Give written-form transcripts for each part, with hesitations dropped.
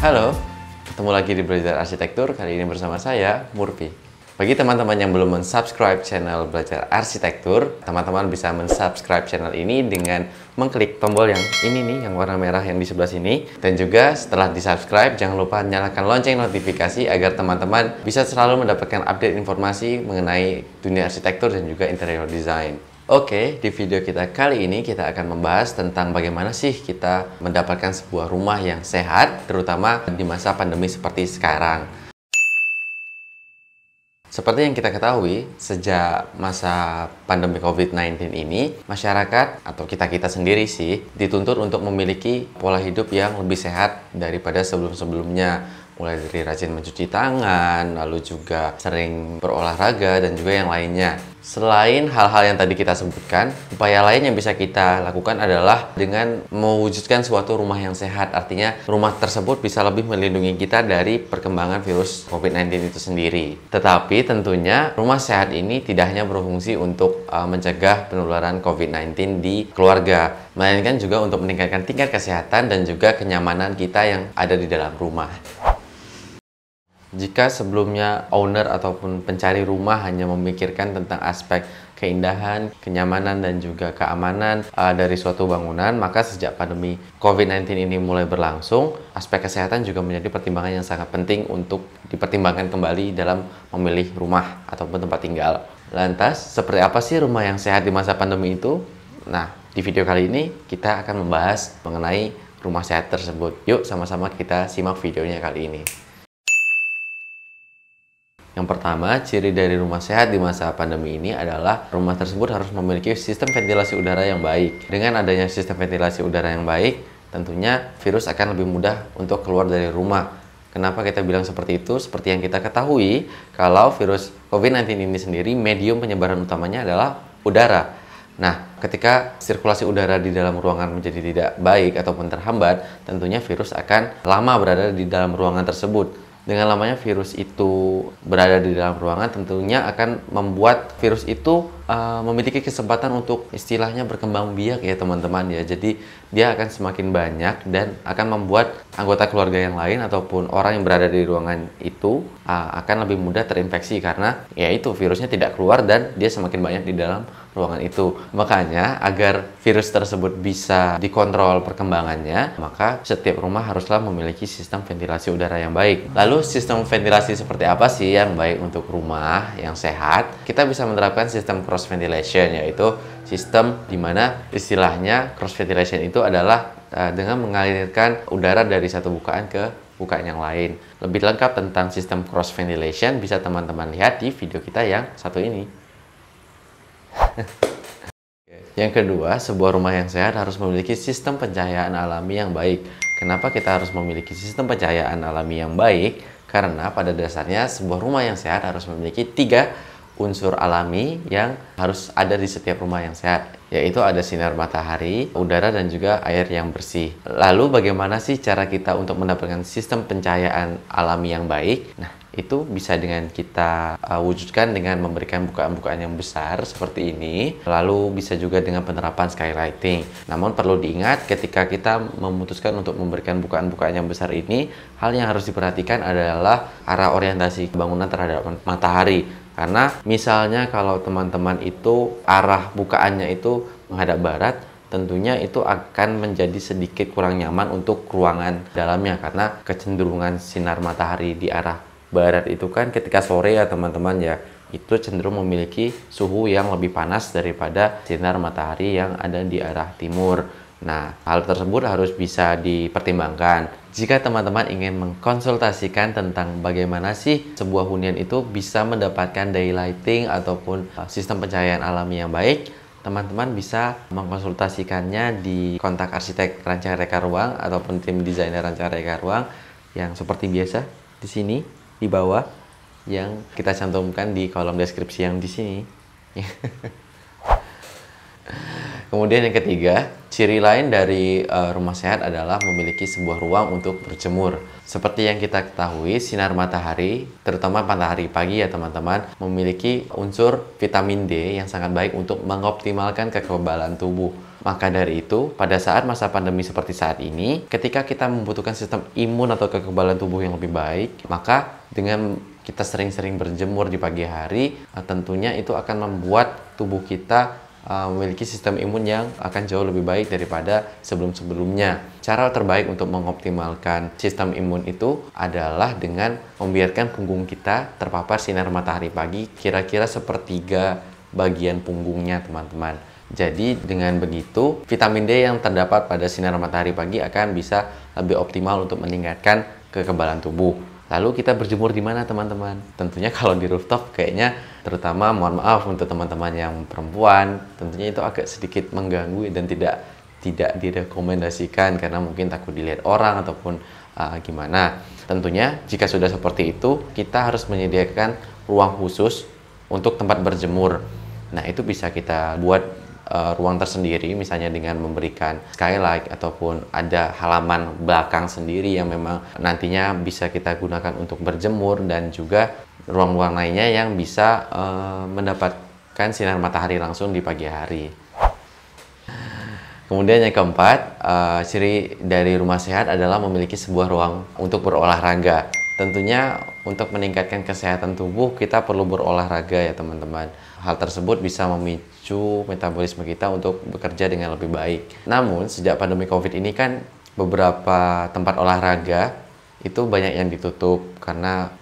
Halo, ketemu lagi di Belajar Arsitektur, kali ini bersama saya, Murphy. Bagi teman-teman yang belum mensubscribe channel Belajar Arsitektur, teman-teman bisa mensubscribe channel ini dengan mengklik tombol yang ini nih, yang warna merah yang di sebelah sini. Dan juga setelah di-subscribe, jangan lupa nyalakan lonceng notifikasi agar teman-teman bisa selalu mendapatkan update informasi mengenai dunia arsitektur dan juga interior design. Oke, di video kita kali ini kita akan membahas tentang bagaimana sih kita mendapatkan sebuah rumah yang sehat, terutama di masa pandemi seperti sekarang. Seperti yang kita ketahui, sejak masa pandemi COVID-19 ini, masyarakat atau kita-kita sendiri sih dituntut untuk memiliki pola hidup yang lebih sehat daripada sebelum-sebelumnya. Mulai dari rajin mencuci tangan, lalu juga sering berolahraga, dan juga yang lainnya. Selain hal-hal yang tadi kita sebutkan, upaya lain yang bisa kita lakukan adalah dengan mewujudkan suatu rumah yang sehat. Artinya, rumah tersebut bisa lebih melindungi kita dari perkembangan virus COVID-19 itu sendiri. Tetapi tentunya, rumah sehat ini tidak hanya berfungsi untuk mencegah penularan COVID-19 di keluarga, melainkan juga untuk meningkatkan tingkat kesehatan dan juga kenyamanan kita yang ada di dalam rumah. Jika sebelumnya owner ataupun pencari rumah hanya memikirkan tentang aspek keindahan, kenyamanan, dan juga keamanan dari suatu bangunan, maka sejak pandemi COVID-19 ini mulai berlangsung, aspek kesehatan juga menjadi pertimbangan yang sangat penting untuk dipertimbangkan kembali dalam memilih rumah ataupun tempat tinggal. Lantas, seperti apa sih rumah yang sehat di masa pandemi itu? Nah, di video kali ini kita akan membahas mengenai rumah sehat tersebut. Yuk sama-sama kita simak videonya kali ini. Yang pertama, ciri dari rumah sehat di masa pandemi ini adalah rumah tersebut harus memiliki sistem ventilasi udara yang baik. Dengan adanya sistem ventilasi udara yang baik, tentunya virus akan lebih mudah untuk keluar dari rumah. Kenapa kita bilang seperti itu? Seperti yang kita ketahui, kalau virus COVID-19 ini sendiri, medium penyebaran utamanya adalah udara. Nah, ketika sirkulasi udara di dalam ruangan menjadi tidak baik ataupun terhambat, tentunya virus akan lama berada di dalam ruangan tersebut. Dengan lamanya virus itu berada di dalam ruangan, tentunya akan membuat virus itu memiliki kesempatan untuk istilahnya berkembang biak ya teman-teman ya. Jadi dia akan semakin banyak dan akan membuat anggota keluarga yang lain ataupun orang yang berada di ruangan itu akan lebih mudah terinfeksi karena ya itu virusnya tidak keluar dan dia semakin banyak di dalam ruangan itu. Makanya agar virus tersebut bisa dikontrol perkembangannya, maka setiap rumah haruslah memiliki sistem ventilasi udara yang baik. Lalu sistem ventilasi seperti apa sih yang baik untuk rumah yang sehat? Kita bisa menerapkan sistem cross ventilation, yaitu sistem dimana istilahnya cross ventilation itu adalah dengan mengalirkan udara dari satu bukaan ke bukaan yang lain. Lebih lengkap tentang sistem cross ventilation bisa teman-teman lihat di video kita yang satu ini. Yang kedua, sebuah rumah yang sehat harus memiliki sistem pencahayaan alami yang baik. Kenapa kita harus memiliki sistem pencahayaan alami yang baik? Karena pada dasarnya sebuah rumah yang sehat harus memiliki 3 unsur alami yang harus ada di setiap rumah yang sehat, yaitu ada sinar matahari, udara, dan juga air yang bersih. Lalu bagaimana sih cara kita untuk mendapatkan sistem pencahayaan alami yang baik? Nah, itu bisa dengan kita wujudkan dengan memberikan bukaan-bukaan yang besar seperti ini. Lalu bisa juga dengan penerapan skylighting. Namun perlu diingat ketika kita memutuskan untuk memberikan bukaan-bukaan yang besar ini, hal yang harus diperhatikan adalah arah orientasi bangunan terhadap matahari. Karena misalnya kalau teman-teman itu arah bukaannya itu menghadap barat, tentunya itu akan menjadi sedikit kurang nyaman untuk ruangan dalamnya karena kecenderungan sinar matahari di arah barat itu kan ketika sore ya teman-teman ya, itu cenderung memiliki suhu yang lebih panas daripada sinar matahari yang ada di arah timur. Nah, hal tersebut harus bisa dipertimbangkan. Jika teman-teman ingin mengkonsultasikan tentang bagaimana sih sebuah hunian itu bisa mendapatkan daylighting ataupun sistem pencahayaan alami yang baik, teman-teman bisa mengkonsultasikannya di kontak arsitek Rancang Reka Ruang ataupun tim desainer Rancang Reka Ruang yang seperti biasa di sini di bawah yang kita cantumkan di kolom deskripsi yang di sini. Kemudian yang ketiga, Ciri lain dari rumah sehat adalah memiliki sebuah ruang untuk berjemur. Seperti yang kita ketahui, sinar matahari, terutama matahari pagi ya teman-teman, memiliki unsur vitamin D yang sangat baik untuk mengoptimalkan kekebalan tubuh. Maka dari itu, pada saat masa pandemi seperti saat ini, ketika kita membutuhkan sistem imun atau kekebalan tubuh yang lebih baik, maka dengan kita sering-sering berjemur di pagi hari, tentunya itu akan membuat tubuh kita memiliki sistem imun yang akan jauh lebih baik daripada sebelum-sebelumnya. Cara terbaik untuk mengoptimalkan sistem imun itu adalah dengan membiarkan punggung kita terpapar sinar matahari pagi kira-kira sepertiga bagian punggungnya teman-teman. Jadi dengan begitu, vitamin D yang terdapat pada sinar matahari pagi akan bisa lebih optimal untuk meningkatkan kekebalan tubuh. Lalu kita berjemur di mana teman-teman? Tentunya kalau di rooftop kayaknya, terutama mohon maaf untuk teman-teman yang perempuan, tentunya itu agak sedikit mengganggu dan tidak direkomendasikan karena mungkin takut dilihat orang ataupun gimana. Tentunya jika sudah seperti itu, kita harus menyediakan ruang khusus untuk tempat berjemur. Nah, itu bisa kita buat ruang tersendiri, misalnya dengan memberikan skylight ataupun ada halaman belakang sendiri yang memang nantinya bisa kita gunakan untuk berjemur, dan juga ruang-ruang lainnya yang bisa mendapatkan sinar matahari langsung di pagi hari. Kemudian yang keempat, ciri dari rumah sehat adalah memiliki sebuah ruang untuk berolahraga. Tentunya untuk meningkatkan kesehatan tubuh kita perlu berolahraga ya teman-teman. Hal tersebut bisa memicu metabolisme kita untuk bekerja dengan lebih baik. Namun sejak pandemi COVID ini kan beberapa tempat olahraga itu banyak yang ditutup karena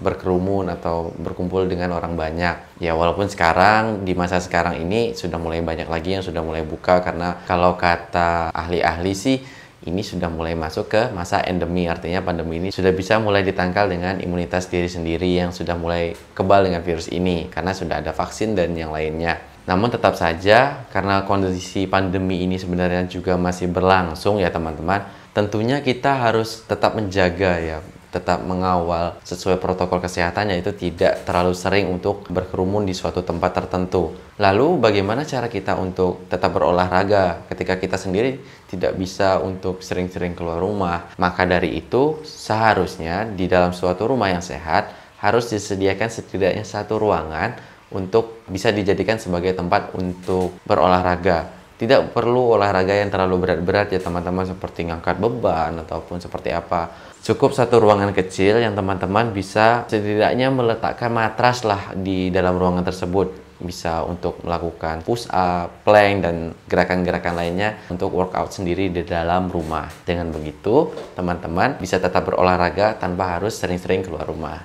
berkerumun atau berkumpul dengan orang banyak. Ya walaupun sekarang di masa sekarang ini sudah mulai banyak lagi yang sudah mulai buka, karena kalau kata ahli-ahli sih ini sudah mulai masuk ke masa endemi, artinya pandemi ini sudah bisa mulai ditangkal dengan imunitas diri sendiri yang sudah mulai kebal dengan virus ini karena sudah ada vaksin dan yang lainnya. Namun tetap saja karena kondisi pandemi ini sebenarnya juga masih berlangsung ya teman-teman, tentunya kita harus tetap menjaga ya, tetap mengawal sesuai protokol kesehatan, yaitu tidak terlalu sering untuk berkerumun di suatu tempat tertentu. Lalu bagaimana cara kita untuk tetap berolahraga ketika kita sendiri tidak bisa untuk sering-sering keluar rumah? Maka dari itu seharusnya di dalam suatu rumah yang sehat harus disediakan setidaknya satu ruangan untuk bisa dijadikan sebagai tempat untuk berolahraga. Tidak perlu olahraga yang terlalu berat-berat ya teman-teman, seperti ngangkat beban ataupun seperti apa. Cukup satu ruangan kecil yang teman-teman bisa setidaknya meletakkan matras lah di dalam ruangan tersebut. Bisa untuk melakukan push up, plank, dan gerakan-gerakan lainnya untuk workout sendiri di dalam rumah. Dengan begitu, teman-teman bisa tetap berolahraga tanpa harus sering-sering keluar rumah.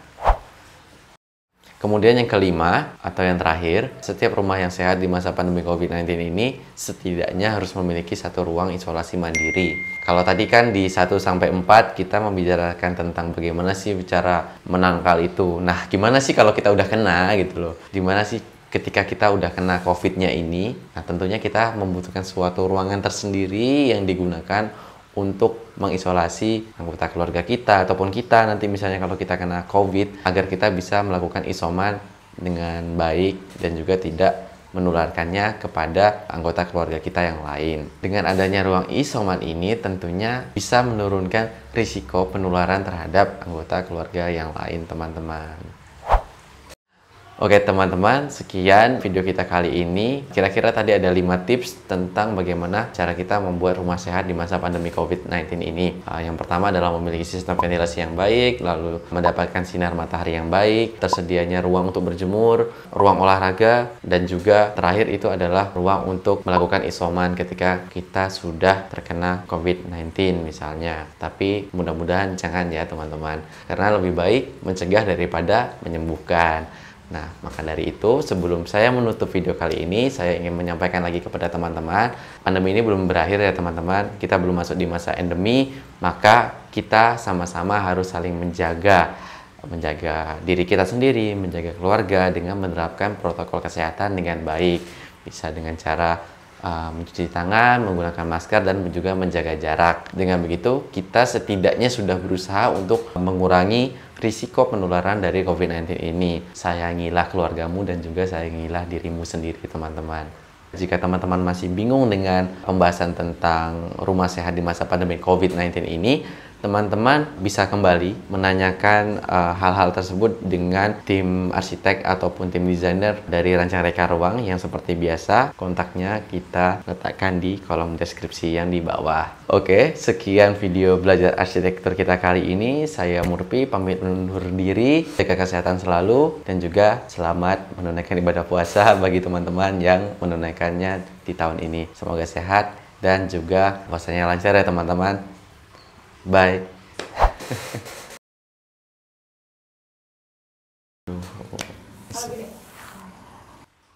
Kemudian yang kelima atau yang terakhir, setiap rumah yang sehat di masa pandemi COVID-19 ini setidaknya harus memiliki satu ruang isolasi mandiri. Kalau tadi kan di 1-4 kita membicarakan tentang bagaimana sih cara menangkal itu. Nah, gimana sih kalau kita udah kena gitu loh? Gimana sih ketika kita udah kena COVID-nya ini? Nah, tentunya kita membutuhkan suatu ruangan tersendiri yang digunakan untuk mengisolasi anggota keluarga kita ataupun kita nanti misalnya kalau kita kena COVID, agar kita bisa melakukan isoman dengan baik dan juga tidak menularkannya kepada anggota keluarga kita yang lain. Dengan adanya ruang isoman ini tentunya bisa menurunkan risiko penularan terhadap anggota keluarga yang lain, teman-teman. Oke teman-teman, sekian video kita kali ini. Kira-kira tadi ada 5 tips tentang bagaimana cara kita membuat rumah sehat di masa pandemi COVID-19 ini. Yang pertama adalah memiliki sistem ventilasi yang baik, lalu mendapatkan sinar matahari yang baik, tersedianya ruang untuk berjemur, ruang olahraga, dan juga terakhir itu adalah ruang untuk melakukan isoman ketika kita sudah terkena COVID-19 misalnya. Tapi mudah-mudahan jangan ya teman-teman, karena lebih baik mencegah daripada menyembuhkan. Nah, maka dari itu, sebelum saya menutup video kali ini, saya ingin menyampaikan lagi kepada teman-teman, pandemi ini belum berakhir ya teman-teman, kita belum masuk di masa endemi, maka kita sama-sama harus saling menjaga diri kita sendiri, menjaga keluarga dengan menerapkan protokol kesehatan dengan baik. Bisa dengan cara mencuci tangan, menggunakan masker, dan juga menjaga jarak. Dengan begitu, kita setidaknya sudah berusaha untuk mengurangi risiko penularan dari COVID-19 ini. Sayangilah keluargamu dan juga sayangilah dirimu sendiri, teman-teman. Jika teman-teman masih bingung dengan pembahasan tentang rumah sehat di masa pandemi COVID-19 ini, teman-teman bisa kembali menanyakan hal-hal tersebut dengan tim arsitek ataupun tim desainer dari Rancang Reka Ruang yang seperti biasa kontaknya kita letakkan di kolom deskripsi yang di bawah. Oke, sekian video belajar arsitektur kita kali ini. Saya Murphy pamit undur diri. Jaga kesehatan selalu dan juga selamat menunaikan ibadah puasa bagi teman-teman yang menunaikannya di tahun ini. Semoga sehat dan juga puasanya lancar ya teman-teman. Bye.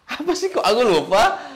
Apa sih kok aku lupa?